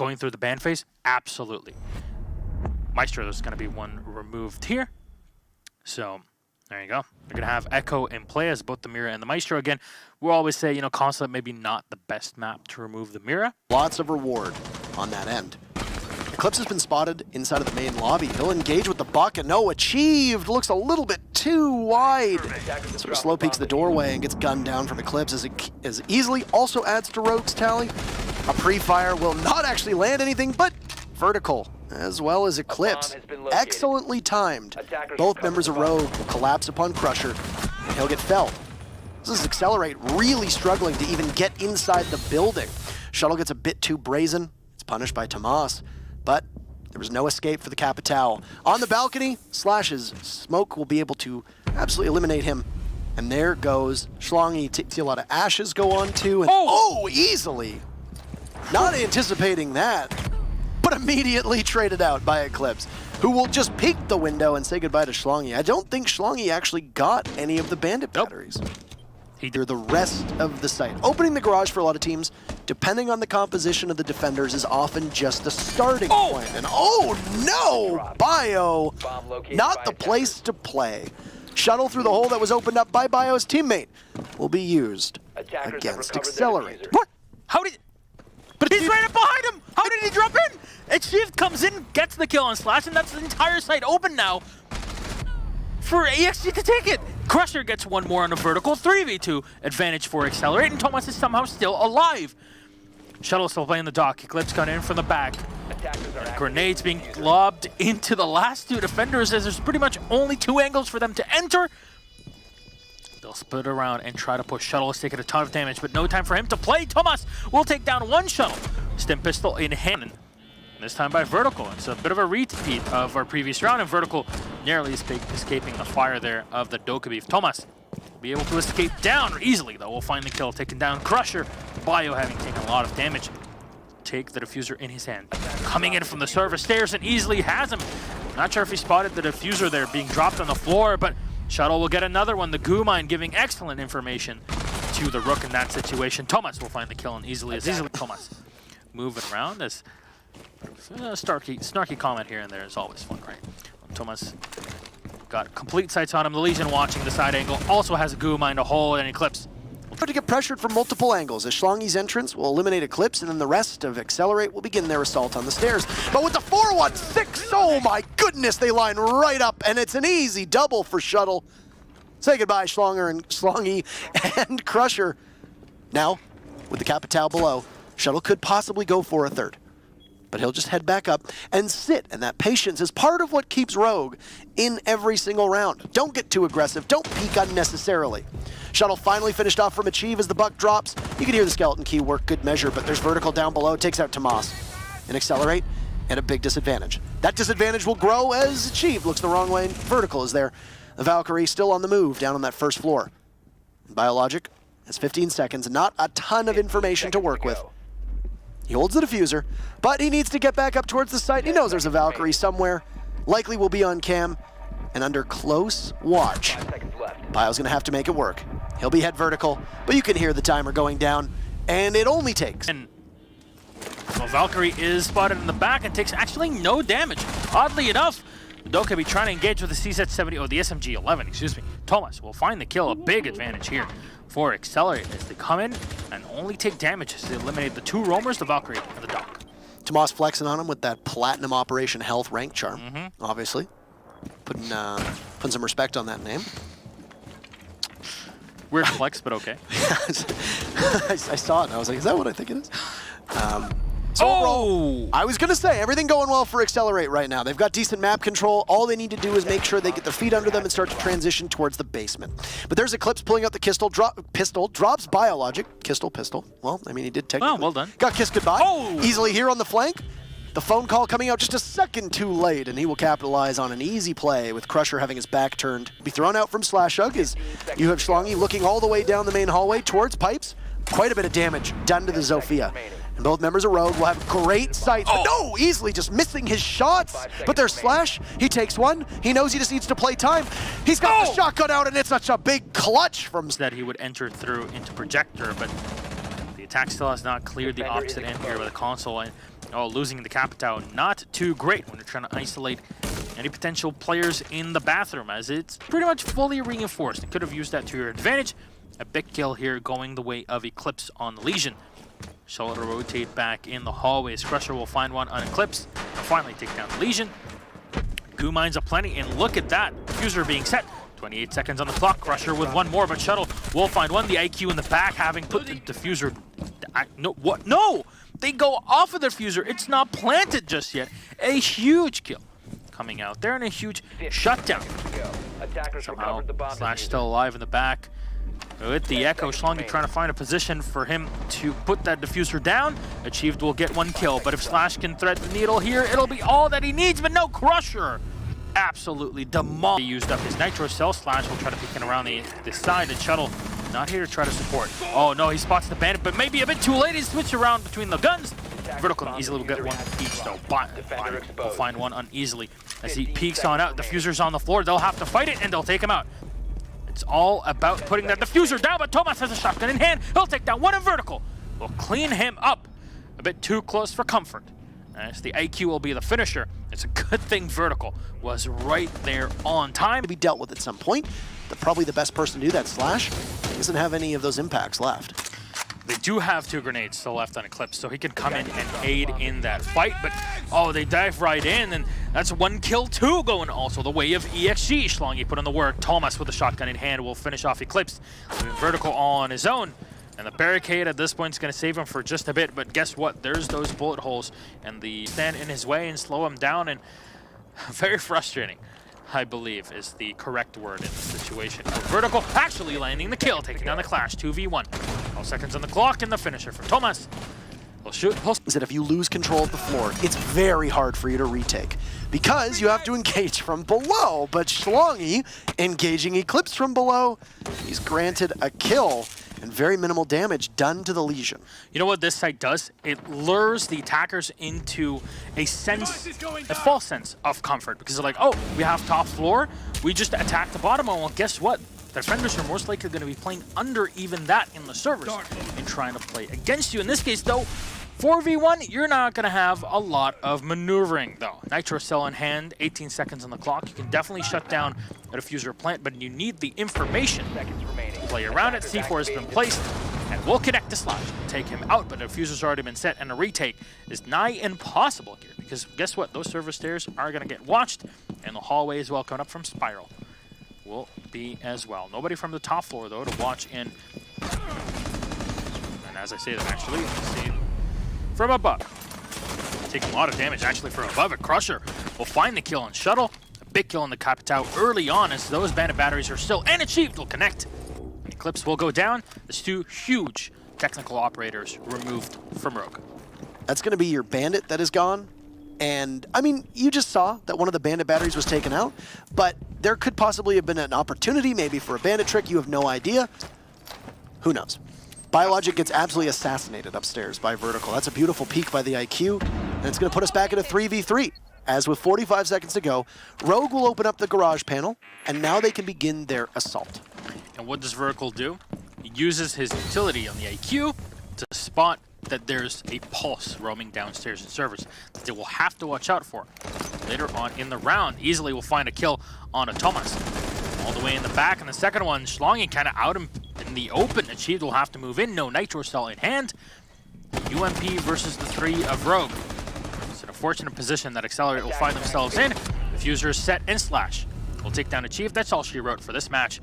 going through the ban phase? Absolutely. Maestro is going to be one removed here. So there you go. They're going to have Echo in play as both the Mira and the Maestro. Again, we'll always say, you know, Consulate maybe not the best map to remove the Mira. Lots of reward on that end. Eclipse has been spotted inside of the main lobby. He'll engage with the bucket. No, achieved. Looks a little bit too wide. Sort of slow peeks the doorway and gets gunned down from Eclipse as easily. Also adds to Rogue's tally. A pre-fire will not actually land anything, but vertical, as well as Eclipse. Excellently timed. Both members of Rogue will collapse upon Crusher, and he'll get felled. This is Excelerate really struggling to even get inside the building. Shuttle gets a bit too brazen. It's punished by Tomas. But there was no escape for the Capitao. On the balcony, Slash's smoke will be able to absolutely eliminate him. And there goes Schlongy. See a lot of ashes go on too. And easily. Not anticipating that, but immediately traded out by Eclipse, who will just peek the window and say goodbye to Schlongy. I don't think Schlongy actually got any of the bandit batteries. Either the rest of the site. Opening the garage for a lot of teams, depending on the composition of the defenders, is often just the starting point. And no! Bio, not the place to play. Shuttle through the hole that was opened up by Bio's teammate will be used against Excelerate. What? How did... But he's right up behind him! How did he drop in? Achieved comes in, gets the kill on Slash, and that's the entire site open now for EXG to take it. Crusher gets one more on a vertical, 3v2 advantage for Excelerate, and Tomas is somehow still alive. Shuttle still playing the dock. Eclipse got in from the back. And grenades being lobbed into the last two defenders as there's pretty much only two angles for them to enter. They'll split around and try to push. Shuttle is taking a ton of damage, but no time for him to play. Tomas will take down one Shuttle. Stim pistol in hand. This time by Vertical. It's a bit of a repeat of our previous round, and Vertical narrowly escaping the fire there of the Dokkaev. Tomas will be able to escape down easily, though. We'll find the kill, taking down Crusher. Bio having taken a lot of damage. Take the diffuser in his hand. Coming in from the server stairs and easily has him. Not sure if he spotted the diffuser there being dropped on the floor, but Shuttle will get another one. The goo mine giving excellent information to the Rook in that situation. Tomas will find the kill and easily Tomas moving around as snarky comment here and there is always fun, right? Tomas got complete sights on him. The Legion watching the side angle also has a goo mine to hold and Eclipse. To get pressured from multiple angles, as Schlongy's entrance will eliminate Eclipse, and then the rest of Excelerate will begin their assault on the stairs. But with the 4-1-6, oh my goodness, they line right up, and it's an easy double for Shuttle. Say goodbye, Schlongy and Crusher. Now, with the Capitao below, Shuttle could possibly go for a third. But he'll just head back up and sit, and that patience is part of what keeps Rogue in every single round. Don't get too aggressive, don't peek unnecessarily. Shuttle finally finished off from Achieve as the buck drops. You can hear the skeleton key work good measure, but there's Vertical down below, takes out Tomas. And Excelerate, and a big disadvantage. That disadvantage will grow as Achieve looks the wrong way, and Vertical is there. The Valkyrie still on the move down on that first floor. Biologic has 15 seconds, not a ton of information to work with. He holds the diffuser, but he needs to get back up towards the site. He knows there's a Valkyrie somewhere. Likely will be on cam and under close watch. Bio's gonna have to make it work. He'll be head vertical, but you can hear the timer going down, and it only takes. And well, Valkyrie is spotted in the back and takes actually no damage. Oddly enough, Dokkaev trying to engage with the CZ-70, or the SMG-11, excuse me. Tomas will find the kill, a big advantage here for Excelerate as they come in and only take damage as they eliminate the two roamers, the Valkyrie and the Dock. Tomas flexing on him with that Platinum Operation Health rank charm, obviously. Putting some respect on that name. Weird flex, but okay. I saw it and I was like, is that what I think it is? So overall, I was going to say, everything going well for Excelerate right now. They've got decent map control. All they need to do is make sure they get their feet under them and start to transition towards the basement. But there's Eclipse pulling out the pistol, drops Biologic. Pistol. Well, I mean, he did technically. Oh, well done. Got kissed goodbye. Easily here on the flank. The phone call coming out just a second too late, and he will capitalize on an easy play with Crusher having his back turned. Be thrown out from SlashHug as you have Schlongy looking all the way down the main hallway towards pipes. Quite a bit of damage done to the Zofia. And both members of Rogue will have great sights. But no, easily just missing his shots. But there's Slash. He takes one. He knows he just needs to play time. He's got the shotgun out, and it's such a big clutch from... That he would enter through into Projector, but the attack still has not cleared the opposite end here with a console. And Oh, losing the Capitao, not too great when you're trying to isolate any potential players in the bathroom, as it's pretty much fully reinforced. You could have used that to your advantage. A big kill here going the way of Eclipse on the Legion. So it'll rotate back in the hallways. Crusher will find one on Eclipse and finally take down the Legion. Goo mines aplenty, and look at that. Diffuser being set. 28 seconds on the clock. Crusher with one more, but Shuttle will find one. The IQ in the back, having put the diffuser... No, what? No! They go off of the diffuser. It's not planted just yet. A huge kill coming out there, and a huge shutdown. Somehow, Slash still alive in the back. With the Echo, Schlongi trying to find a position for him to put that diffuser down. Achieved will get one kill, but if Slash can thread the needle here, it'll be all that he needs, but no, Crusher absolutely demolished. He used up his Nitro Cell. Slash will try to pick it around the side, and Shuttle not here to try to support. Oh no, he spots the bandit, but maybe a bit too late. He switched around between the guns. Vertical easily will get one each though. Will find one uneasily as he peeks on out. Diffuser's on the floor. They'll have to fight it, and they'll take him out. It's all about putting that diffuser down, but Thomas has a shotgun in hand. He'll take down one in vertical. We'll clean him up. A bit too close for comfort. As the IQ will be the finisher. It's a good thing vertical was right there on time. To be dealt with at some point. Probably the best person to do that, Slash. He doesn't have any of those impacts left. They do have 2 grenades still left on Eclipse, so he can come in and aid in that fight, but oh, they dive right in, and that's 1 kill, 2 going also the way of EXG. Schlongi put in the work. Thomas with a shotgun in hand will finish off Eclipse. Vertical on his own, and the barricade at this point is going to save him for just a bit, but guess what? There's those bullet holes, and the stand in his way and slow him down, and very frustrating, I believe, is the correct word in this situation. Vertical actually landing the kill, taking down the Clash, 2v1. 12 seconds on the clock, and the finisher for Thomas. He'll shoot. Is that if you lose control of the floor, it's very hard for you to retake because you have to engage from below. But Schlongi engaging Eclipse from below, he's granted a kill and very minimal damage done to the Legion. You know what this site does? It lures the attackers into a false sense of comfort, because they're like, oh, we have top floor, we just attack the bottom, and well, guess what? The defenders are most likely going to be playing under even that in the servers and trying to play against you. In this case, though, 4v1, you're not going to have a lot of maneuvering, though. Nitro Cell in hand, 18 seconds on the clock. You can definitely shut down a diffuser plant, but you need the information. Play around it. C4 has been placed, and we'll connect to Slash. Take him out, but the diffuser's already been set, and a retake is nigh impossible here, because guess what? Those server stairs are going to get watched, and the hallway as well coming up from Spiral will be as well. Nobody from the top floor, though, to watch in. And as I say that, actually, you can see from above. Taking a lot of damage, actually, from above. A Crusher will find the kill on Shuttle. A big kill on the Capitao early on, as those bandit batteries are still, and Achieved will connect. Eclipse will go down. There's 2 huge technical operators removed from Rogue. That's going to be your bandit that is gone. And, I mean, you just saw that one of the bandit batteries was taken out, but there could possibly have been an opportunity maybe for a bandit trick. You have no idea. Who knows? Biologic gets absolutely assassinated upstairs by Vertical. That's a beautiful peek by the IQ, and it's going to put us back at a 3v3. As with 45 seconds to go, Rogue will open up the garage panel, and now they can begin their assault. And what does Vertical do? He uses his utility on the IQ to spot that there's a pulse roaming downstairs in servers that they will have to watch out for. Later on in the round, easily will find a kill on a Thomas. All the way in the back, and the second one, Schlongi kind of out in the open. Achieved will have to move in, no Nitro Cell in hand. UMP versus the 3 of Rogue. It's an unfortunate position that Excelerate will find themselves in. Diffuser is set, and Slash will take down Achieved. That's all she wrote for this match.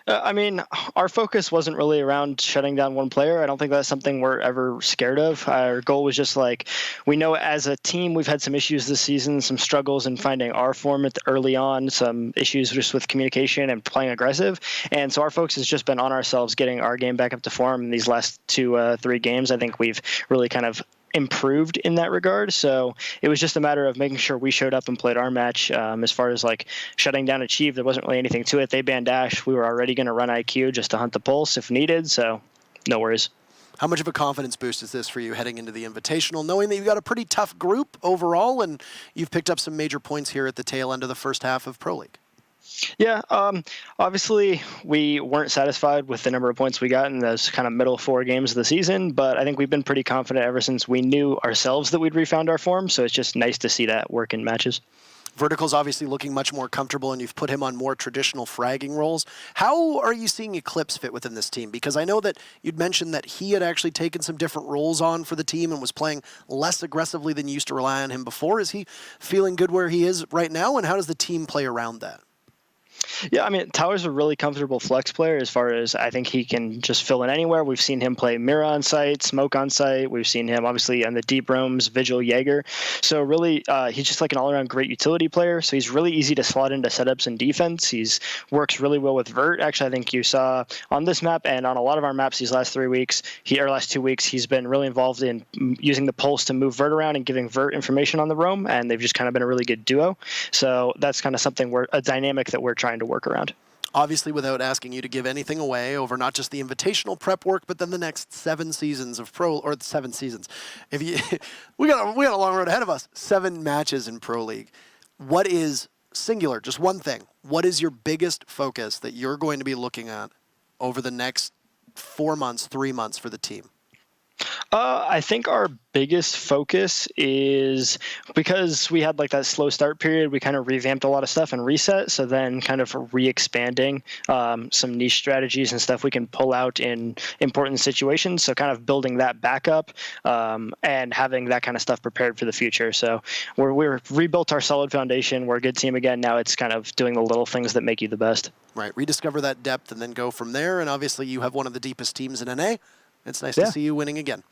I mean, our focus wasn't really around shutting down one player. I don't think that's something we're ever scared of. Our goal was just like, we know as a team we've had some issues this season, some struggles in finding our form early on, some issues just with communication and playing aggressive. And so our focus has just been on ourselves, getting our game back up to form. In these last 2-3 games, I think we've really kind of improved in that regard. So it was just a matter of making sure we showed up and played our match. As far as like shutting down Achieve, there wasn't really anything to it. They banned Dash. We were already going to run IQ just to hunt the pulse if needed. So no worries. How much of a confidence boost is this for you heading into the Invitational, knowing that you've got a pretty tough group overall and you've picked up some major points here at the tail end of the first half of Pro League? Yeah, obviously we weren't satisfied with the number of points we got in those kind of middle 4 games of the season, but I think we've been pretty confident ever since we knew ourselves that we'd refound our form, so it's just nice to see that work in matches. Vertical's obviously looking much more comfortable, and you've put him on more traditional fragging roles. How are you seeing Eclipse fit within this team? Because I know that you'd mentioned that he had actually taken some different roles on for the team and was playing less aggressively than you used to rely on him before. Is he feeling good where he is right now, and how does the team play around that? Yeah, I mean, Tower's a really comfortable flex player as far as I think he can just fill in anywhere. We've seen him play Mirror on site, Smoke on site. We've seen him, obviously, on the deep roams, Vigil, Jaeger. So really, he's just like an all-around great utility player. So he's really easy to slot into setups and defense. He's works really well with Vert. Actually, I think you saw on this map and on a lot of our maps these last 2 weeks, he's been really involved in using the pulse to move Vert around and giving Vert information on the roam, and they've just kind of been a really good duo. So that's kind of something a dynamic that we're trying to work around. Obviously, without asking you to give anything away over not just the invitational prep work, but then the next 7 seasons of pro, or 7 seasons. If you, we got a long road ahead of us. 7 matches in Pro League. What is singular? Just one thing. What is your biggest focus that you're going to be looking at over the next 4 months, 3 months for the team? I think our biggest focus is because we had like that slow start period, we kind of revamped a lot of stuff and reset. So then kind of re-expanding some niche strategies and stuff we can pull out in important situations. So kind of building that back up and having that kind of stuff prepared for the future. So we're rebuilt our solid foundation. We're a good team again. Now it's kind of doing the little things that make you the best. Right. Rediscover that depth and then go from there. And obviously you have one of the deepest teams in NA. It's nice to see you winning again.